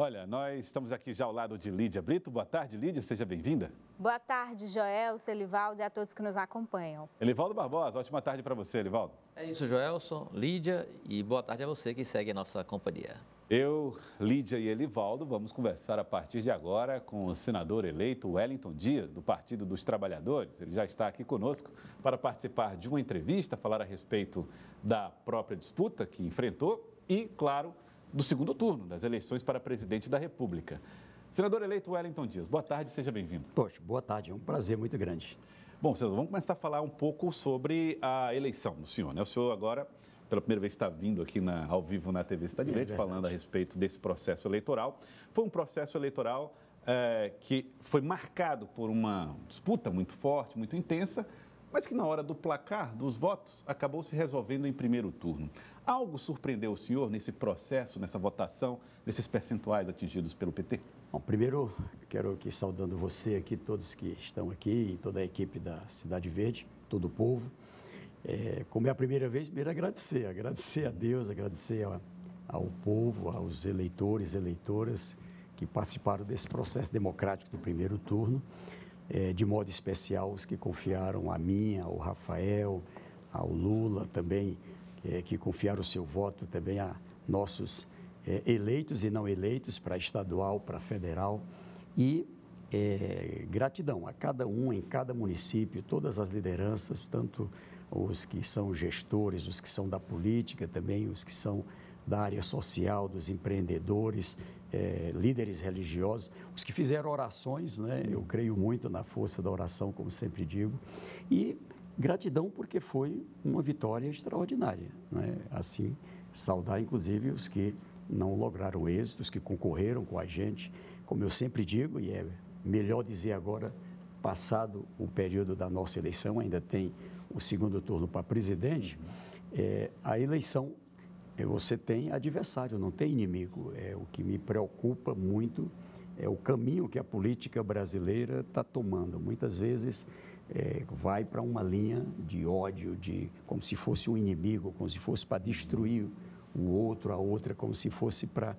Olha, nós estamos aqui já ao lado de Lídia Brito. Boa tarde, Lídia, seja bem-vinda. Boa tarde, Joelson, Elivaldo e a todos que nos acompanham. Elivaldo Barbosa, ótima tarde para você, Elivaldo. É isso, Joelson, Lídia, e boa tarde a você que segue a nossa companhia. Eu, Lídia e Elivaldo vamos conversar a partir de agora com o senador eleito Wellington Dias, do Partido dos Trabalhadores. Ele já está aqui conosco para participar de uma entrevista, falar a respeito da própria disputa que enfrentou e, claro, do segundo turno das eleições para presidente da República. Senador eleito Wellington Dias, boa tarde, seja bem-vindo. Poxa, boa tarde, é um prazer muito grande. Bom, senador, vamos começar a falar um pouco sobre a eleição do senhor, né? O senhor agora, pela primeira vez, está vindo aqui ao vivo na TV Cidade Verde, falando a respeito desse processo eleitoral. Foi um processo eleitoral que foi marcado por uma disputa muito forte, muito intensa, mas que na hora do placar dos votos acabou se resolvendo em primeiro turno. Algo surpreendeu o senhor nesse processo, nessa votação, desses percentuais atingidos pelo PT? Bom, primeiro, quero aqui saudando você aqui, todos que estão aqui, e toda a equipe da Cidade Verde, todo o povo. Como é a primeira vez, primeiro agradecer a Deus, agradecer ao povo, aos eleitores, eleitoras que participaram desse processo democrático do primeiro turno. De modo especial os que confiaram a mim, ao Rafael, ao Lula também, que confiaram o seu voto também a nossos eleitos e não eleitos para estadual, para federal. E gratidão a cada um, em cada município, todas as lideranças, tanto os que são gestores, os que são da política também, os que são da área social, dos empreendedores, líderes religiosos, os que fizeram orações, né? Eu creio muito na força da oração, como sempre digo, e gratidão porque foi uma vitória extraordinária, né? Assim, saudar inclusive os que não lograram êxito, os que concorreram com a gente, como eu sempre digo, e é melhor dizer agora, passado o período da nossa eleição, ainda tem o segundo turno para presidente, a eleição você tem adversário, não tem inimigo. O que me preocupa muito é o caminho que a política brasileira está tomando. Muitas vezes vai para uma linha de ódio, como se fosse um inimigo, como se fosse para destruir o outro, a outra, como se fosse para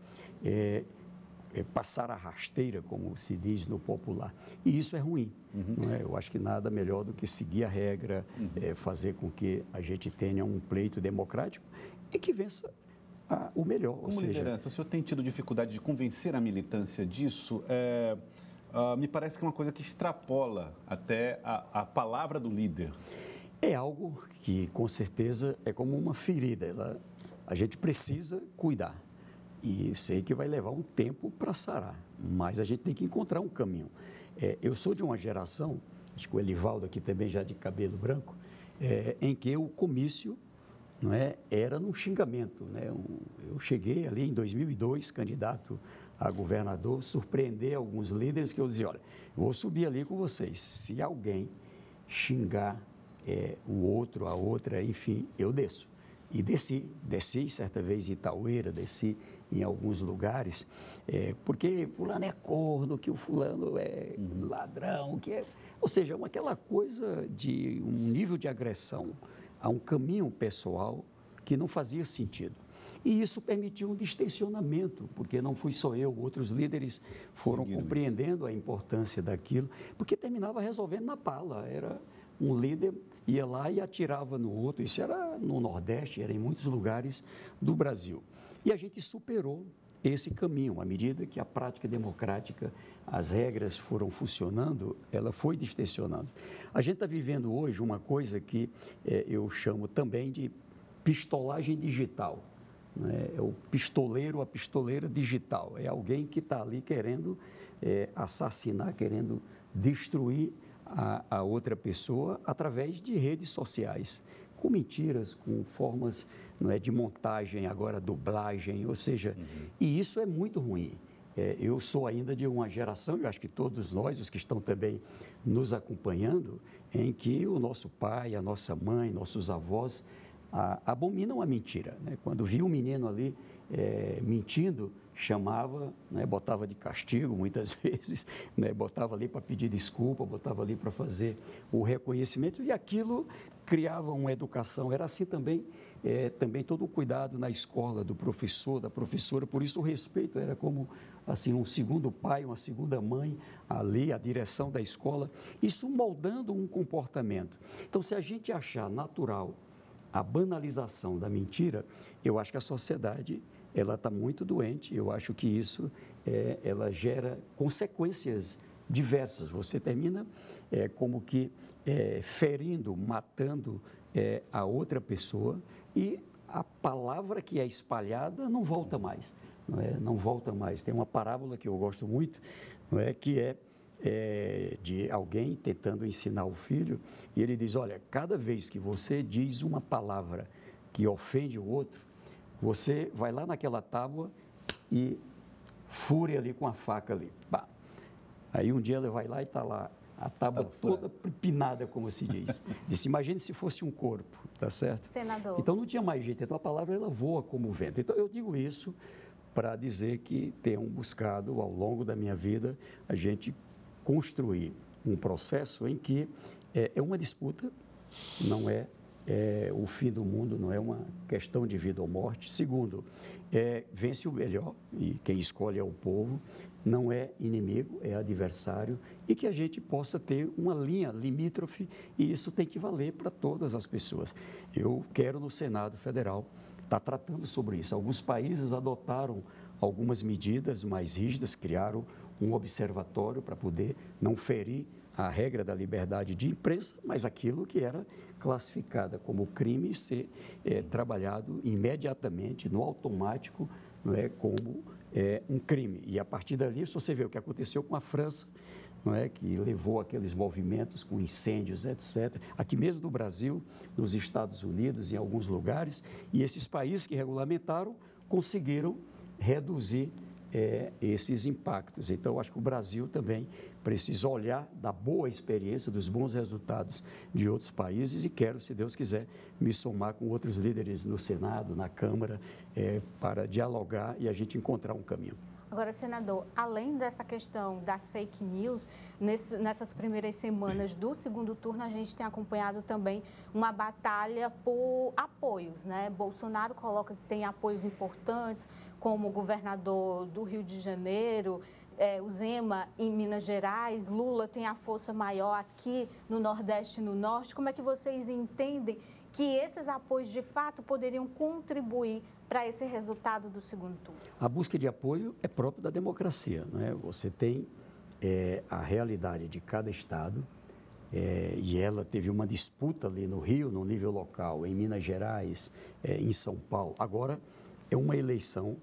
passar a rasteira, como se diz no popular. E isso é ruim. Não é? Eu acho que nada melhor do que seguir a regra, fazer com que a gente tenha um pleito democrático e que vença o melhor. Como liderança, o senhor tem tido dificuldade de convencer a militância disso? Me parece que é uma coisa que extrapola até a palavra do líder. É algo que, com certeza, é como uma ferida. A gente precisa cuidar. E sei que vai levar um tempo para sarar, mas a gente tem que encontrar um caminho. Eu sou de uma geração, acho que o Elivaldo aqui também já de cabelo branco, em que o comício era num xingamento. Eu cheguei ali em 2002, candidato a governador, surpreender alguns líderes que eu dizia, olha, vou subir ali com vocês, se alguém xingar o outro, a outra, enfim, eu desço. E desci certa vez em Itaueira, desci em alguns lugares, porque fulano é corno, que o fulano é ladrão, ou seja, aquela coisa de um nível de agressão a um caminho pessoal que não fazia sentido. E isso permitiu um distensionamento, porque não fui só eu, outros líderes foram compreendendo a importância daquilo, porque terminava resolvendo na pala, era um líder ia lá e atirava no outro, isso era no Nordeste, era em muitos lugares do Brasil. E a gente superou esse caminho, à medida que a prática democrática, as regras foram funcionando, ela foi distensionando. A gente está vivendo hoje uma coisa que eu chamo também de pistolagem digital. É o pistoleiro, a pistoleira digital. É alguém que está ali querendo assassinar, querendo destruir a outra pessoa através de redes sociais, com mentiras, com formas de montagem, agora dublagem, ou seja, e isso é muito ruim. Eu sou ainda de uma geração, eu acho que todos nós, os que estão também nos acompanhando, em que o nosso pai, a nossa mãe, nossos avós abominam a mentira. Quando via um menino ali mentindo, chamava, botava de castigo muitas vezes, botava ali para pedir desculpa, botava ali para fazer o reconhecimento e aquilo criava uma educação. Era assim também também todo o cuidado na escola do professor, da professora, por isso o respeito era como assim um segundo pai, uma segunda mãe ali, a direção da escola, isso moldando um comportamento. Então, se a gente achar natural a banalização da mentira, eu acho que a sociedade ela está muito doente. Eu acho que isso ela gera consequências diversas. Você termina como que ferindo, matando a outra pessoa e a palavra que é espalhada não volta mais. Não volta mais. Tem uma parábola que eu gosto muito, que é de alguém tentando ensinar o filho, e ele diz, olha, cada vez que você diz uma palavra que ofende o outro, você vai lá naquela tábua e fure ali com a faca ali. Pá. Aí um dia ele vai lá e está lá, a tábua toda pinada, como se diz. Disse, imagine se fosse um corpo, tá certo? Senador. Então não tinha mais jeito, então a palavra ela voa como o vento. Então eu digo isso para dizer que tenho buscado ao longo da minha vida a gente construir um processo em que é uma disputa, não é o fim do mundo, não é uma questão de vida ou morte. Segundo, vence o melhor, e quem escolhe é o povo, não é inimigo, é adversário, e que a gente possa ter uma linha limítrofe, e isso tem que valer para todas as pessoas. Eu quero no Senado Federal estar tratando sobre isso. Alguns países adotaram algumas medidas mais rígidas, criaram um observatório para poder não ferir a regra da liberdade de imprensa, mas aquilo que era classificada como crime ser trabalhado imediatamente, no automático, não é, como um crime. E a partir dali, se você vê o que aconteceu com a França, não é, que levou aqueles movimentos com incêndios, etc. Aqui mesmo no Brasil, nos Estados Unidos, em alguns lugares, e esses países que regulamentaram conseguiram reduzir esses impactos. Então, acho que o Brasil também precisa olhar da boa experiência, dos bons resultados de outros países e quero, se Deus quiser, me somar com outros líderes no Senado, na Câmara, para dialogar e a gente encontrar um caminho. Agora, senador, além dessa questão das fake news, nessas primeiras semanas do segundo turno, a gente tem acompanhado também uma batalha por apoios, né? Bolsonaro coloca que tem apoios importantes, como o governador do Rio de Janeiro, o Zema em Minas Gerais, Lula tem a força maior aqui no Nordeste e no Norte. Como é que vocês entendem que esses apoios, de fato, poderiam contribuir para esse resultado do segundo turno? A busca de apoio é própria da democracia, não é? Você tem a realidade de cada estado e ela teve uma disputa ali no Rio, no nível local, em Minas Gerais, em São Paulo. Agora, é uma eleição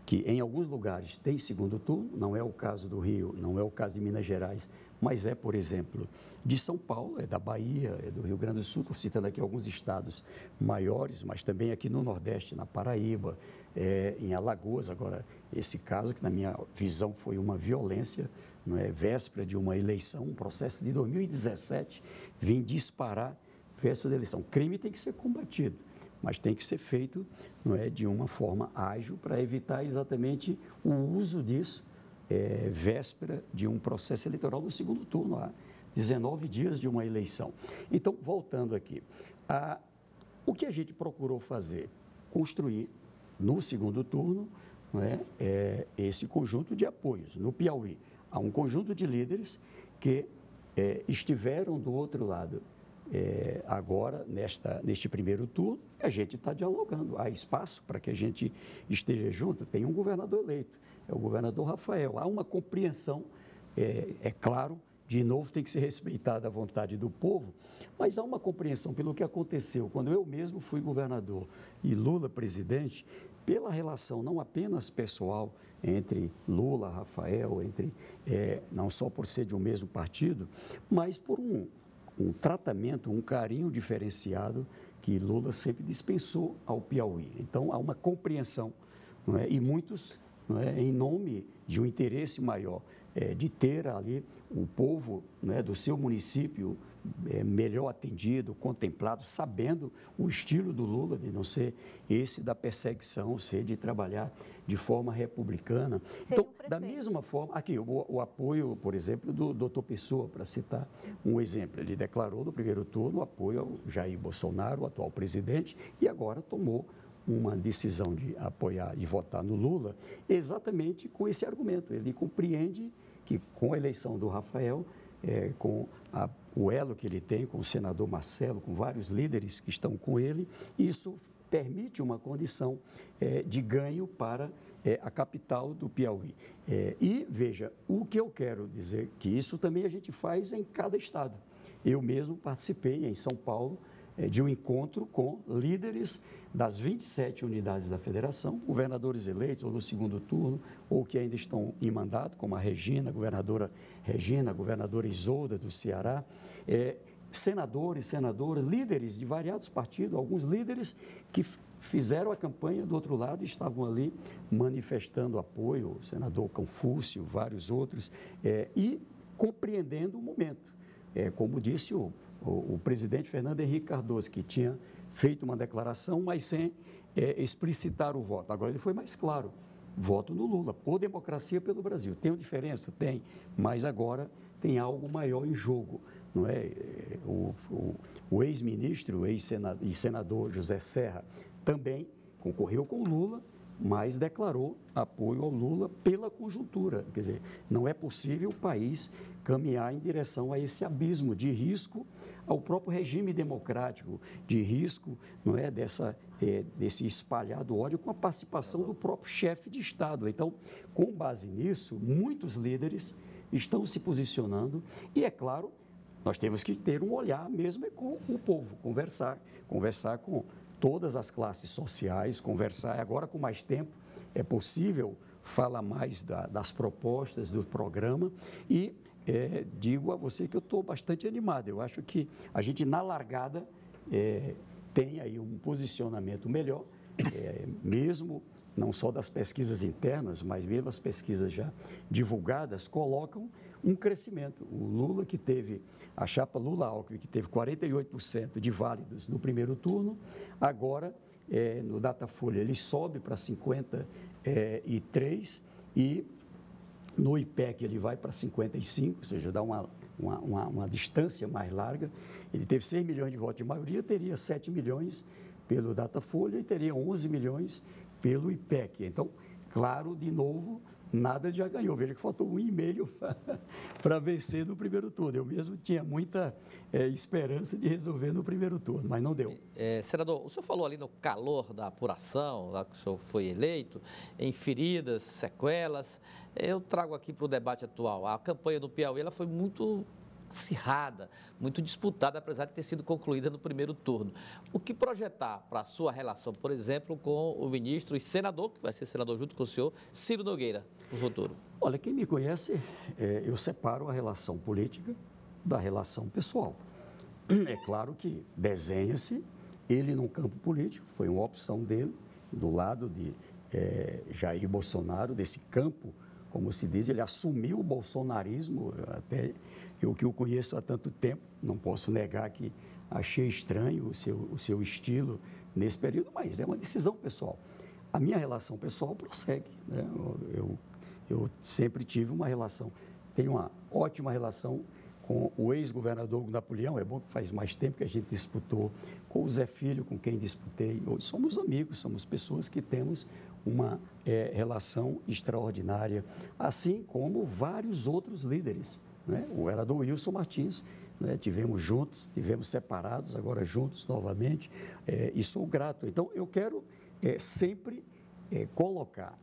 que em alguns lugares tem segundo turno, não é o caso do Rio, não é o caso de Minas Gerais, mas por exemplo, de São Paulo, da Bahia, do Rio Grande do Sul, estou citando aqui alguns estados maiores, mas também aqui no Nordeste, na Paraíba, em Alagoas. Agora, esse caso que na minha visão foi uma violência, não é, véspera de uma eleição, um processo de 2017, vim disparar véspera da eleição. Crime tem que ser combatido, mas tem que ser feito, não é, de uma forma ágil para evitar exatamente o uso disso véspera de um processo eleitoral do segundo turno, há 19 dias de uma eleição. Então, voltando aqui, o que a gente procurou fazer? Construir no segundo turno, não é, esse conjunto de apoios. No Piauí, há um conjunto de líderes que estiveram do outro lado. Agora, neste primeiro turno, a gente está dialogando. Há espaço para que a gente esteja junto. Tem um governador eleito, é o governador Rafael. Há uma compreensão, claro, de novo tem que ser respeitada a vontade do povo, mas há uma compreensão pelo que aconteceu quando eu mesmo fui governador e Lula presidente, pela relação não apenas pessoal entre Lula, Rafael, não só por ser de um mesmo partido, mas por um tratamento, um carinho diferenciado que Lula sempre dispensou ao Piauí. Então, há uma compreensão, não é? E muitos, não é, em nome de um interesse maior, de ter ali o povo, não é, do seu município melhor atendido, contemplado, sabendo o estilo do Lula, de não ser esse da perseguição, ser de trabalhar de forma republicana. Então, da mesma forma, aqui, o apoio, por exemplo, do doutor Pessoa, para citar um exemplo, ele declarou no primeiro turno o apoio ao Jair Bolsonaro, o atual presidente, e agora tomou uma decisão de apoiar e votar no Lula, exatamente com esse argumento. Ele compreende que com a eleição do Rafael, com o elo que ele tem com o senador Marcelo, com vários líderes que estão com ele, isso permite uma condição de ganho para a capital do Piauí. E, veja, o que eu quero dizer, que isso também a gente faz em cada estado. Eu mesmo participei em São Paulo de um encontro com líderes das 27 unidades da federação, governadores eleitos ou no segundo turno, ou que ainda estão em mandato, como a governadora Regina, a governadora Isolda do Ceará, senadores, senadoras, líderes de variados partidos, alguns líderes que fizeram a campanha do outro lado e estavam ali manifestando apoio, o senador Confúcio, vários outros, e compreendendo o momento. Como disse o presidente Fernando Henrique Cardoso, que tinha feito uma declaração, mas sem explicitar o voto. Agora ele foi mais claro, voto no Lula, por democracia pelo Brasil. Tem diferença? Tem, mas agora tem algo maior em jogo. Não é? O ex-ministro e senador José Serra também concorreu com o Lula, mas declarou apoio ao Lula pela conjuntura. Quer dizer, não é possível o país caminhar em direção a esse abismo de risco ao próprio regime democrático, de risco, não é, desse espalhado ódio com a participação do próprio chefe de Estado. Então, com base nisso, muitos líderes estão se posicionando e, é claro, nós temos que ter um olhar mesmo com o povo, conversar com todas as classes sociais, conversar agora com mais tempo, é possível falar mais das propostas do programa e digo a você que eu estou bastante animado. Eu acho que a gente, na largada, tem aí um posicionamento melhor, mesmo não só das pesquisas internas, mas mesmo as pesquisas já divulgadas, colocam um crescimento. O Lula, que teve, a chapa Lula-Alckmin, que teve 48% de válidos no primeiro turno, agora, no Datafolha, ele sobe para 53% e no IPEC ele vai para 55%, ou seja, dá uma distância mais larga. Ele teve 6 milhões de votos de maioria, teria 7 milhões pelo Datafolha e teria 11 milhões pelo IPEC. Então, claro, de novo, nada já ganhou. Veja que faltou 1,5 para vencer no primeiro turno. Eu mesmo tinha muita esperança de resolver no primeiro turno, mas não deu. Senador, o senhor falou ali no calor da apuração, lá que o senhor foi eleito, em feridas, sequelas. Eu trago aqui para o debate atual. A campanha do Piauí ela foi muito acirrada, muito disputada, apesar de ter sido concluída no primeiro turno. O que projetar para a sua relação, por exemplo, com o ministro e senador, que vai ser senador junto com o senhor, Ciro Nogueira, no futuro? Olha, quem me conhece, eu separo a relação política da relação pessoal. É claro que desenha-se ele no campo político, foi uma opção dele, do lado de Jair Bolsonaro, desse campo, como se diz, ele assumiu o bolsonarismo, até eu que o conheço há tanto tempo, não posso negar que achei estranho o seu estilo nesse período, mas é uma decisão pessoal. A minha relação pessoal prossegue, né? Eu sempre tive uma relação, tenho uma ótima relação com o ex-governador Napoleão, é bom que faz mais tempo que a gente disputou, com o Zé Filho, com quem disputei. Hoje somos amigos, somos pessoas que temos uma relação extraordinária, assim como vários outros líderes, né? O vereador Wilson Martins, né? Tivemos juntos, tivemos separados, agora juntos novamente, e sou grato. Então, eu quero sempre colocar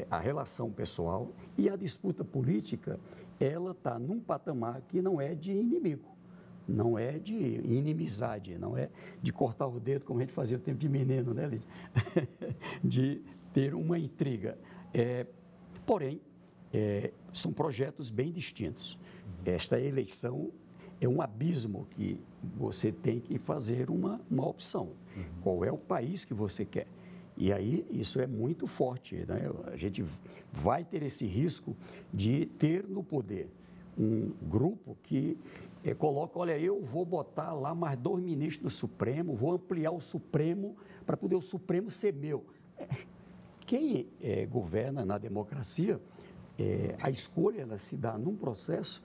a relação pessoal e a disputa política, ela está num patamar que não é de inimigo, não é de inimizade, não é de cortar o dedo, como a gente fazia no tempo de menino, né, Lídia? De ter uma intriga. Porém, são projetos bem distintos. Esta eleição é um abismo que você tem que fazer uma opção. Qual é o país que você quer? E aí, isso é muito forte, né? A gente vai ter esse risco de ter no poder um grupo que coloca, olha, eu vou botar lá mais 2 ministros do Supremo, vou ampliar o Supremo para poder o Supremo ser meu. Quem governa na democracia, a escolha ela se dá num processo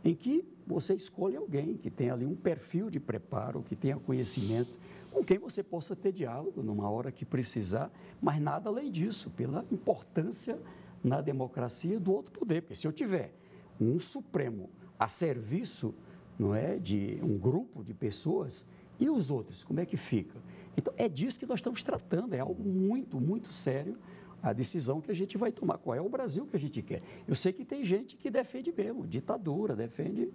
em que você escolhe alguém que tem ali um perfil de preparo, que tenha conhecimento, com quem você possa ter diálogo numa hora que precisar, mas nada além disso, pela importância na democracia do outro poder. Porque se eu tiver um Supremo a serviço, não é, de um grupo de pessoas, e os outros, como é que fica? Então, é disso que nós estamos tratando, é algo muito, muito sério, a decisão que a gente vai tomar. Qual é o Brasil que a gente quer? Eu sei que tem gente que defende mesmo, ditadura, defende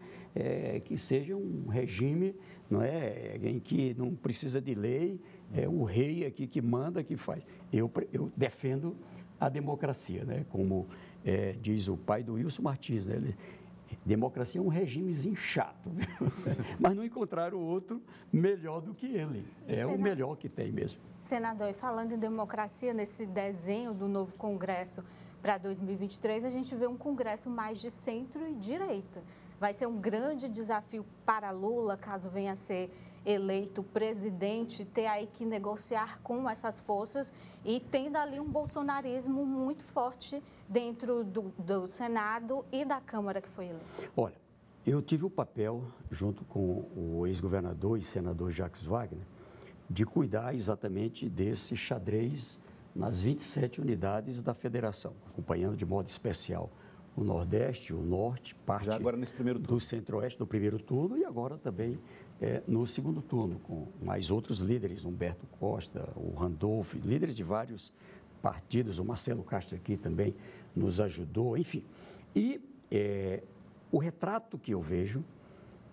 que seja um regime, não é, em que não precisa de lei, é o rei aqui que manda, que faz. Eu defendo a democracia, né? Como diz o pai do Wilson Martins, né? Democracia é um regimezinho chato, mas não encontraram outro melhor do que ele. É o melhor que tem mesmo. Senador, e falando em democracia, nesse desenho do novo Congresso para 2023, a gente vê um Congresso mais de centro e direita. Vai ser um grande desafio para Lula, caso venha a ser eleito presidente, ter aí que negociar com essas forças e tendo ali um bolsonarismo muito forte dentro do Senado e da Câmara que foi eleito. Olha, eu tive o papel, junto com o ex-governador e senador Jacques Wagner, de cuidar exatamente desse xadrez nas 27 unidades da federação, acompanhando de modo especial o Nordeste, o Norte, parte já agora nesse primeiro turno. Do Centro-Oeste no primeiro turno e agora também no segundo turno, com mais outros líderes, Humberto Costa, o Randolph, líderes de vários partidos, o Marcelo Castro aqui também nos ajudou, enfim. E o retrato que eu vejo,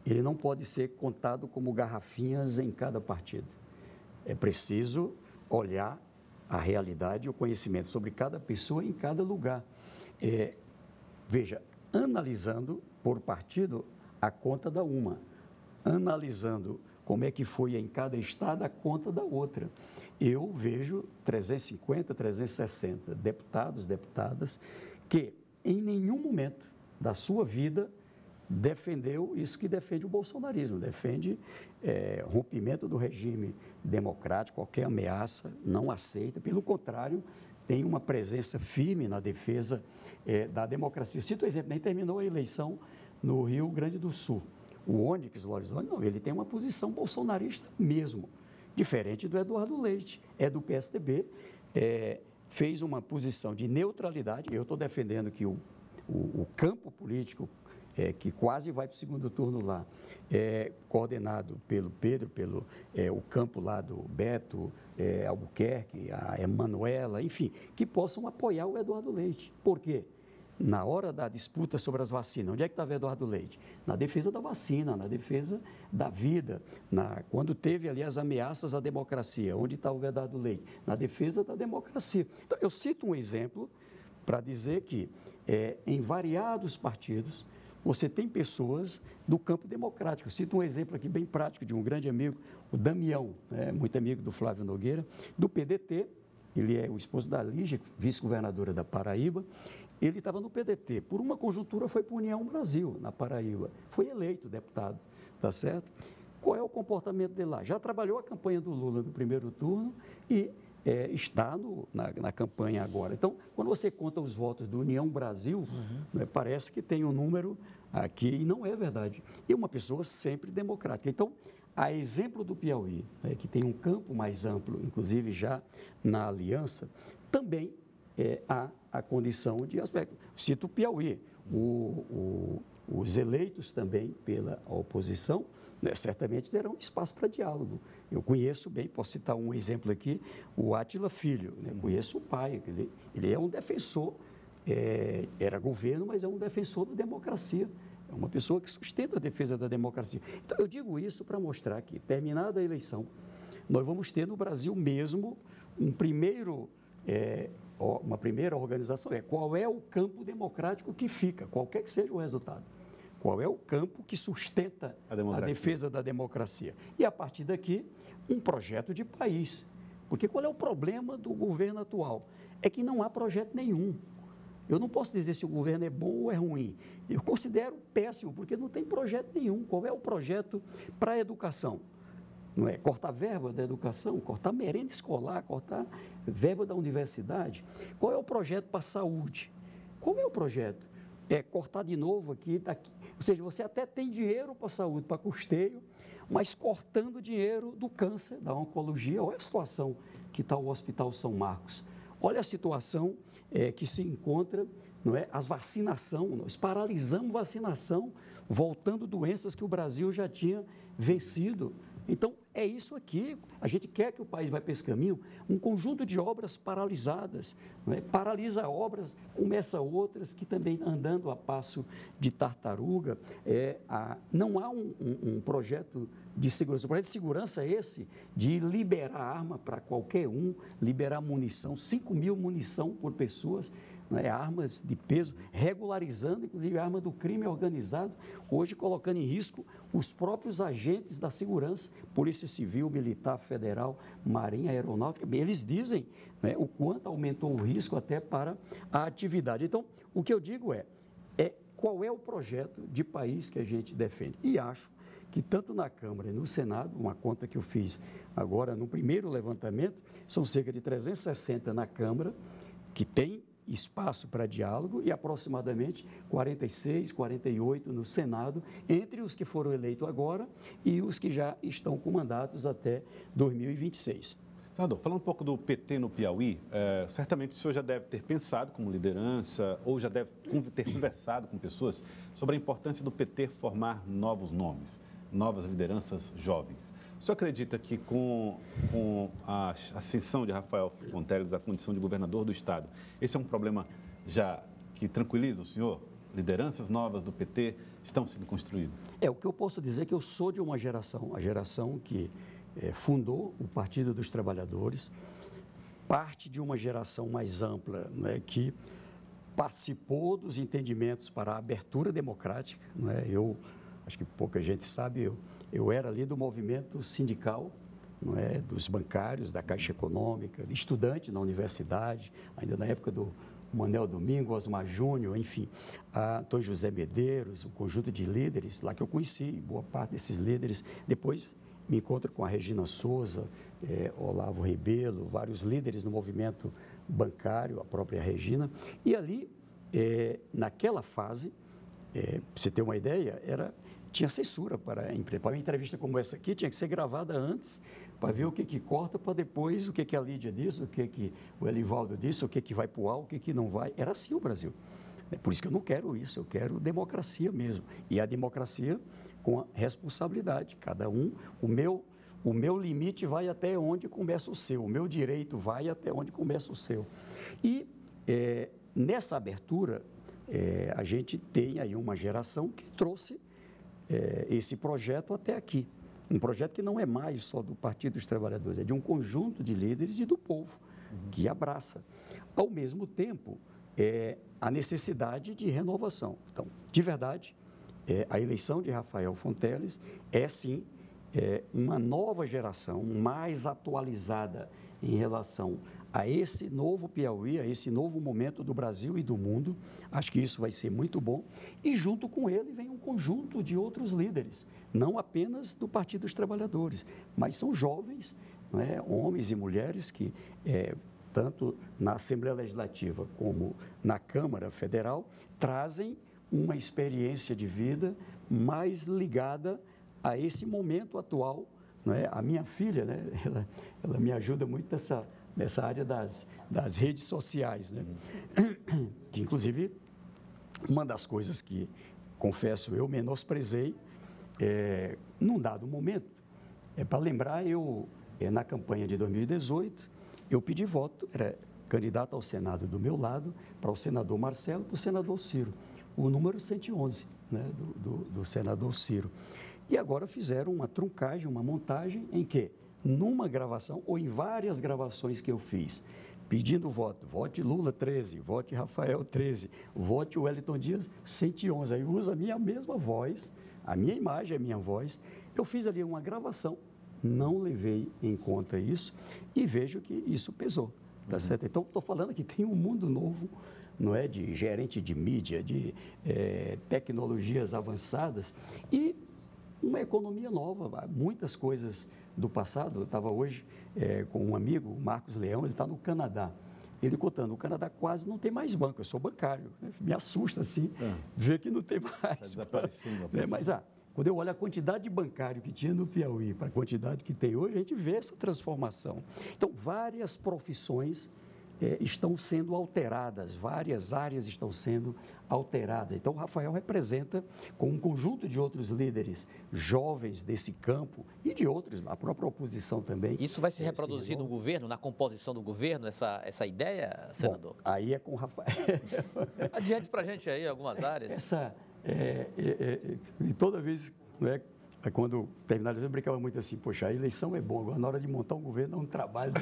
ele não pode ser contado como garrafinhas em cada partido. É preciso olhar a realidade e o conhecimento sobre cada pessoa em cada lugar. Veja, analisando por partido a conta da uma, analisando como é que foi em cada estado a conta da outra. Eu vejo 350, 360 deputados, deputadas, que em nenhum momento da sua vida defendeu isso que defende o bolsonarismo, defende rompimento do regime democrático, qualquer ameaça, não aceita, pelo contrário, tem uma presença firme na defesa da democracia. Cito um exemplo, nem terminou a eleição no Rio Grande do Sul. O Onyx Lorenzoni, não, ele tem uma posição bolsonarista mesmo, diferente do Eduardo Leite, é do PSDB, fez uma posição de neutralidade. Eu estou defendendo que o campo político, que quase vai para o segundo turno lá, coordenado pelo Pedro, o campo lá do Beto, Albuquerque, a Emanuela, enfim, que possam apoiar o Eduardo Leite. Por quê? Na hora da disputa sobre as vacinas, onde é que estava Eduardo Leite? Na defesa da vacina, na defesa da vida, quando teve ali as ameaças à democracia, onde está o Eduardo Leite? Na defesa da democracia. Então, eu cito um exemplo para dizer que em variados partidos, você tem pessoas do campo democrático. Eu cito um exemplo aqui bem prático de um grande amigo, o Damião, muito amigo do Flávio Nogueira, do PDT, ele é o esposo da Lígia, vice-governadora da Paraíba. Ele estava no PDT, por uma conjuntura foi para a União Brasil, na Paraíba. Foi eleito deputado, tá certo? Qual é o comportamento dele lá? Já trabalhou a campanha do Lula no primeiro turno e está na campanha agora. Então, quando você conta os votos do União Brasil, parece que tem um número aqui e não é verdade. E uma pessoa sempre democrática. Então, a exemplo do Piauí, que tem um campo mais amplo, inclusive já na aliança, também há a condição de aspecto. Cito o Piauí, os eleitos também pela oposição, certamente terão espaço para diálogo. Eu conheço bem, posso citar um exemplo aqui, o Átila Filho, conheço o pai, ele é um defensor, era governo, mas é um defensor da democracia, é uma pessoa que sustenta a defesa da democracia. Então, eu digo isso para mostrar que, terminada a eleição, nós vamos ter no Brasil mesmo uma primeira organização, qual é o campo democrático que fica, qualquer que seja o resultado. Qual é o campo que sustenta a defesa da democracia? E, a partir daqui, um projeto de país. Porque qual é o problema do governo atual? É que não há projeto nenhum. Eu não posso dizer se o governo é bom ou é ruim. Eu considero péssimo, porque não tem projeto nenhum. Qual é o projeto para a educação? Não é cortar verba da educação, cortar merenda escolar, cortar verba da universidade? Qual é o projeto para a saúde? Qual é o projeto? É cortar de novo aqui, daqui. Ou seja, você até tem dinheiro para a saúde, para custeio, mas cortando dinheiro do câncer, da oncologia. Olha a situação que está o Hospital São Marcos. Olha a situação que se encontra, não é? As vacinação, nós paralisamos vacinação, voltando doenças que o Brasil já tinha vencido. Então, é isso aqui. A gente quer que o país vá para esse caminho, um conjunto de obras paralisadas. Não é? Paralisa obras, começa outras que também andando a passo de tartaruga. Não há um projeto de segurança. O projeto de segurança é esse, de liberar arma para qualquer um, liberar munição, 5.000 munição por pessoas, não é? Armas de peso, regularizando, inclusive, a arma do crime organizado, hoje colocando em risco os próprios agentes da segurança, Polícia Civil, Militar, Federal, Marinha, Aeronáutica. Eles dizem, né, o quanto aumentou o risco até para a atividade. Então, o que eu digo é qual é o projeto de país que a gente defende. E acho que tanto na Câmara e no Senado, uma conta que eu fiz agora no primeiro levantamento, são cerca de 360 na Câmara, que tem espaço para diálogo, e aproximadamente 46, 48 no Senado, entre os que foram eleitos agora e os que já estão com mandatos até 2026. Senador, falando um pouco do PT no Piauí, certamente o senhor já deve ter pensado como liderança ou já deve ter conversado com pessoas sobre a importância do PT formar novos nomes, novas lideranças jovens. O senhor acredita que com a ascensão de Rafael Fonteles à condição de governador do Estado, esse é um problema já que tranquiliza o senhor? Lideranças novas do PT estão sendo construídas? O que eu posso dizer é que eu sou de uma geração, a geração que fundou o Partido dos Trabalhadores, parte de uma geração mais ampla, né, que participou dos entendimentos para a abertura democrática. Né? Eu acho que pouca gente sabe, eu era ali do movimento sindical, não é, dos bancários, da Caixa Econômica, estudante na universidade, ainda na época do Manuel Domingo, Osmar Júnior, enfim, Antônio José Medeiros, um conjunto de líderes lá que eu conheci, boa parte desses líderes. Depois me encontro com a Regina Souza, Olavo Rebelo, vários líderes no movimento bancário, a própria Regina, e ali, naquela fase, para você ter uma ideia, tinha censura para uma entrevista como essa aqui, tinha que ser gravada antes, para ver o que corta, para depois o que a Lídia disse, o que o Elivaldo disse, o que vai para o ar, o que não vai. Era assim o Brasil. É por isso que eu não quero isso, eu quero democracia mesmo. E a democracia com a responsabilidade. Cada um, o meu limite vai até onde começa o seu, o meu direito vai até onde começa o seu. E nessa abertura, a gente tem aí uma geração que trouxe esse projeto até aqui. Um projeto que não é mais só do Partido dos Trabalhadores, é de um conjunto de líderes e do povo, que abraça. Ao mesmo tempo, a necessidade de renovação. Então, de verdade, a eleição de Rafael Fonteles é, sim, uma nova geração, mais atualizada em relação a esse novo Piauí, a esse novo momento do Brasil e do mundo. Acho que isso vai ser muito bom. E junto com ele vem um conjunto de outros líderes, não apenas do Partido dos Trabalhadores, mas são jovens, não é, homens e mulheres que, tanto na Assembleia Legislativa como na Câmara Federal, trazem uma experiência de vida mais ligada a esse momento atual. Não é? A minha filha, né, ela me ajuda muito nessa área das redes sociais, né? Que, inclusive, uma das coisas que, confesso, eu menosprezei, num dado momento, para lembrar, na campanha de 2018, eu pedi voto, era candidato ao Senado do meu lado, para o senador Marcelo, para o senador Ciro, o número 111, né, do senador Ciro. E agora fizeram uma truncagem, uma montagem em que, numa gravação, ou em várias gravações que eu fiz, pedindo voto, vote Lula 13, vote Rafael 13, vote Wellington Dias 111, aí usa a minha mesma voz, a minha imagem, a minha voz. Eu fiz ali uma gravação, não levei em conta isso e vejo que isso pesou, tá certo? Então, estou falando que tem um mundo novo, não é, de gerente de mídia, de tecnologias avançadas e uma economia nova, muitas coisas do passado. Eu estava hoje com um amigo, o Marcos Leão, ele está no Canadá. Ele contando, o Canadá quase não tem mais banco, eu sou bancário, né? Me assusta assim, ver que não tem mais. Desaparecendo. Mas quando eu olho a quantidade de bancário que tinha no Piauí para a quantidade que tem hoje, a gente vê essa transformação. Então, várias profissões estão sendo alteradas, várias áreas estão sendo alteradas. Então, o Rafael representa, com um conjunto de outros líderes jovens desse campo e de outros, a própria oposição também. Isso vai se reproduzir no governo, na composição do governo, essa ideia, senador? Bom, aí é com o Rafael. Adiante para a gente aí algumas áreas. E toda vez, né, quando terminava, eu brincava muito assim, poxa, a eleição é bom, agora na hora de montar um governo é um trabalho.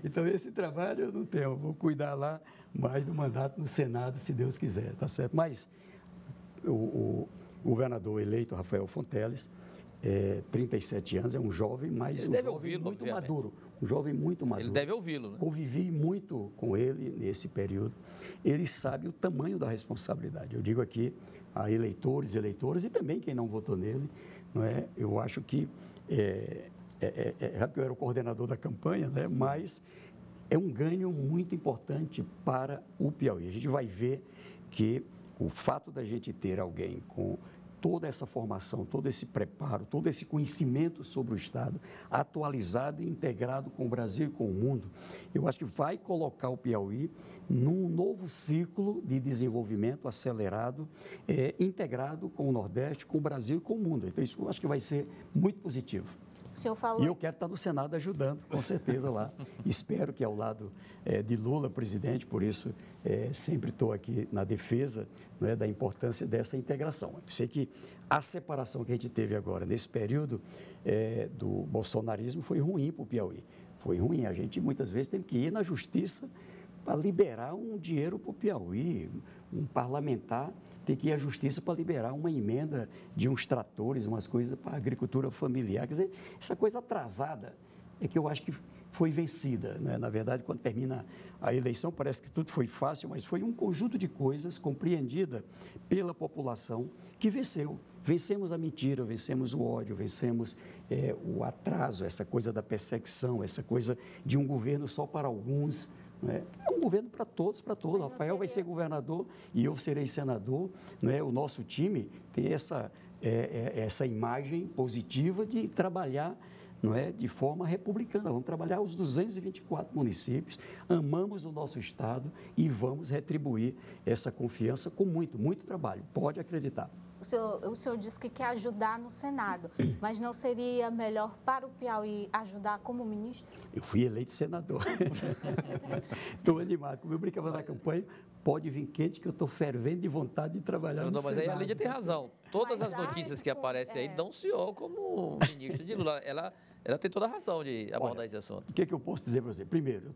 Então, esse trabalho eu não tenho, eu vou cuidar lá mais do mandato no Senado, se Deus quiser, tá certo? Mas o governador eleito, Rafael Fonteles, 37 anos, é um jovem, mas um jovem muito maduro. Um jovem muito maduro. Ele deve ouvi-lo, né? Convivi muito com ele nesse período. Ele sabe o tamanho da responsabilidade. Eu digo aqui a eleitores e eleitoras e também quem não votou nele, não é? Eu acho que eu era o coordenador da campanha, né? Mas é um ganho muito importante para o Piauí. A gente vai ver que o fato da gente ter alguém com toda essa formação, todo esse preparo, todo esse conhecimento sobre o Estado, atualizado e integrado com o Brasil e com o mundo, eu acho que vai colocar o Piauí num novo ciclo de desenvolvimento acelerado, integrado com o Nordeste, com o Brasil e com o mundo. Então, isso eu acho que vai ser muito positivo. O senhor falou... E eu quero estar no Senado ajudando, com certeza, lá. Espero que ao lado de Lula, presidente, por isso sempre estou aqui na defesa, não é, da importância dessa integração. Eu sei que a separação que a gente teve agora, nesse período do bolsonarismo, foi ruim para o Piauí. Foi ruim. A gente, muitas vezes, tem que ir na justiça para liberar um dinheiro para o Piauí, um parlamentar tem que ir à justiça para liberar uma emenda de uns tratores, umas coisas para a agricultura familiar. Quer dizer, essa coisa atrasada é que eu acho que foi vencida, né? Na verdade, quando termina a eleição, parece que tudo foi fácil, mas foi um conjunto de coisas compreendida pela população que venceu. Vencemos a mentira, vencemos o ódio, vencemos o atraso, essa coisa da perseguição, essa coisa de um governo só para alguns. É um governo para todos, para todos. O Rafael vai ser governador e eu serei senador. O nosso time tem essa imagem positiva de trabalhar de forma republicana. Vamos trabalhar os 224 municípios, amamos o nosso Estado e vamos retribuir essa confiança com muito, muito trabalho. Pode acreditar. O senhor disse que quer ajudar no Senado, mas não seria melhor para o Piauí ajudar como ministro? Eu fui eleito senador. Estou animado. Como eu brincava na campanha, pode vir quente que eu estou fervendo de vontade de trabalhar no Senado. Mas aí a Lídia tem razão. Todas as notícias que aparecem aí dão o senhor como ministro de Lula. Ela tem toda a razão de abordar esse assunto. O que eu posso dizer para você? Primeiro,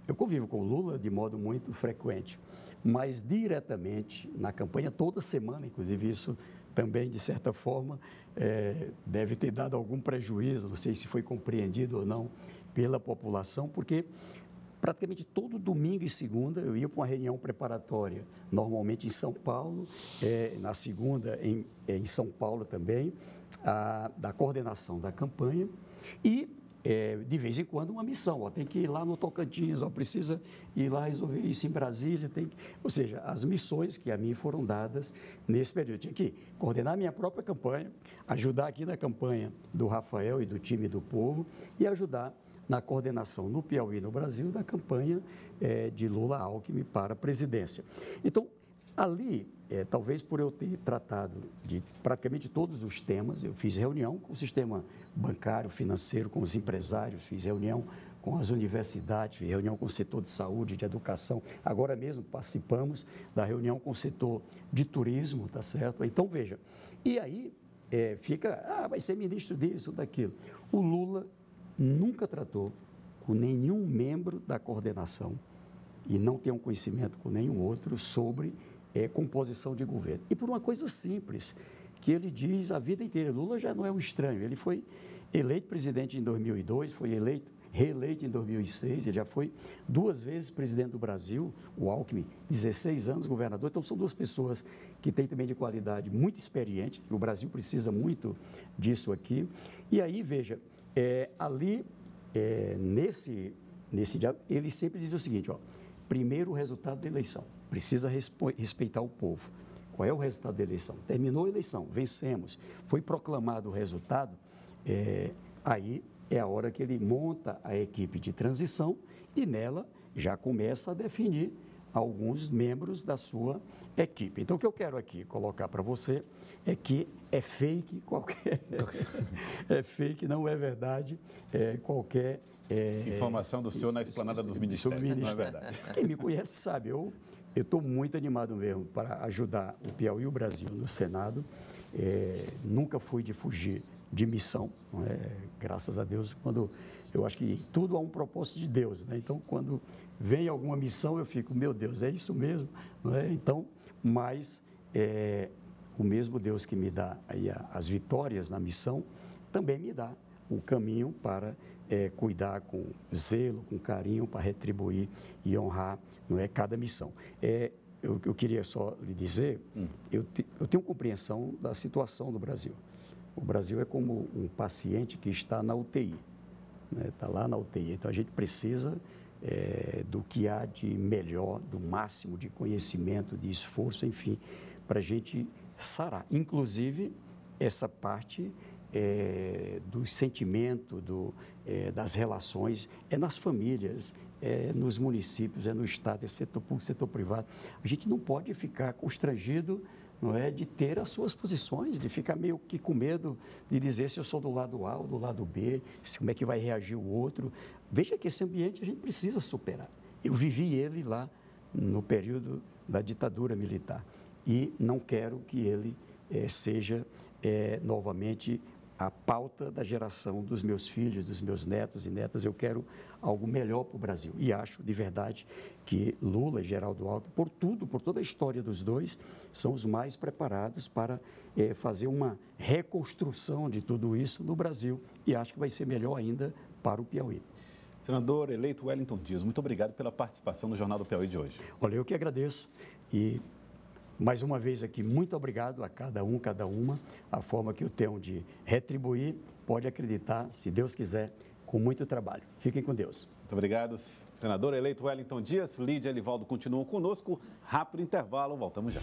eu convivo com o Lula de modo muito frequente, mas diretamente na campanha, toda semana, inclusive isso também, de certa forma, deve ter dado algum prejuízo, não sei se foi compreendido ou não pela população, porque praticamente todo domingo e segunda eu ia para uma reunião preparatória, normalmente em São Paulo, na segunda em São Paulo também, da coordenação da campanha e de vez em quando uma missão, tem que ir lá no Tocantins, precisa ir lá resolver isso em Brasília, ou seja, as missões que a mim foram dadas nesse período. Eu tinha que coordenar minha própria campanha, ajudar aqui na campanha do Rafael e do time do Povo e ajudar na coordenação no Piauí e no Brasil da campanha de Lula Alckmin para a presidência. Então, ali, talvez por eu ter tratado de praticamente todos os temas, eu fiz reunião com o sistema bancário, financeiro, com os empresários, fiz reunião com as universidades, fiz reunião com o setor de saúde, de educação. Agora mesmo participamos da reunião com o setor de turismo, tá certo? Então, veja, e aí vai ser ministro disso, daquilo. O Lula nunca tratou com nenhum membro da coordenação e não tem um conhecimento com nenhum outro sobre composição de governo. E por uma coisa simples, que ele diz a vida inteira, Lula já não é um estranho, ele foi eleito presidente em 2002, foi eleito reeleito em 2006, ele já foi 2 vezes presidente do Brasil, o Alckmin, 16 anos governador. Então, são 2 pessoas que têm também de qualidade muito experiente. O Brasil precisa muito disso aqui. E aí, veja, nesse diálogo, ele sempre diz o seguinte, primeiro o resultado da eleição, precisa respeitar o povo. Qual é o resultado da eleição? Terminou a eleição, vencemos, foi proclamado o resultado, aí é a hora que ele monta a equipe de transição e nela já começa a definir alguns membros da sua equipe. Então, o que eu quero aqui colocar para você é que é fake qualquer... é fake, não é verdade, qualquer... informação do senhor na esplanada dos ministérios, não é verdade. Quem me conhece sabe, eu estou muito animado mesmo para ajudar o Piauí e o Brasil no Senado. Nunca fui de fugir de missão, não é? Graças a Deus, quando eu acho que tudo há um propósito de Deus, né? Então, quando vem alguma missão, eu fico, meu Deus, é isso mesmo, não é? Então, mas o mesmo Deus que me dá aí as vitórias na missão, também me dá o caminho para cuidar com zelo, com carinho, para retribuir e honrar, não é, cada missão. Eu queria só lhe dizer, eu tenho compreensão da situação do Brasil. O Brasil é como um paciente que está na UTI, né? Está lá na UTI. Então, a gente precisa do que há de melhor, do máximo de conhecimento, de esforço, enfim, para a gente sarar. Inclusive, essa parte do sentimento, das relações, nas famílias, nos municípios, no Estado, setor público, setor privado. A gente não pode ficar constrangido, não é, de ter as suas posições, de ficar meio que com medo de dizer se eu sou do lado A ou do lado B, como é que vai reagir o outro. Veja que esse ambiente a gente precisa superar. Eu vivi ele lá no período da ditadura militar e não quero que ele seja novamente a pauta da geração dos meus filhos, dos meus netos e netas. Eu quero algo melhor para o Brasil. E acho, de verdade, que Lula e Geraldo Alckmin, por toda a história dos dois, são os mais preparados para fazer uma reconstrução de tudo isso no Brasil. E acho que vai ser melhor ainda para o Piauí. Senador eleito Wellington Dias, muito obrigado pela participação no Jornal do Piauí de hoje. Olha, eu que agradeço e... mais uma vez aqui, muito obrigado a cada um, cada uma. A forma que eu tenho de retribuir, pode acreditar, se Deus quiser, com muito trabalho. Fiquem com Deus. Muito obrigado, senador eleito Wellington Dias. Lídia e Elivaldo continuam conosco. Rápido intervalo, voltamos já.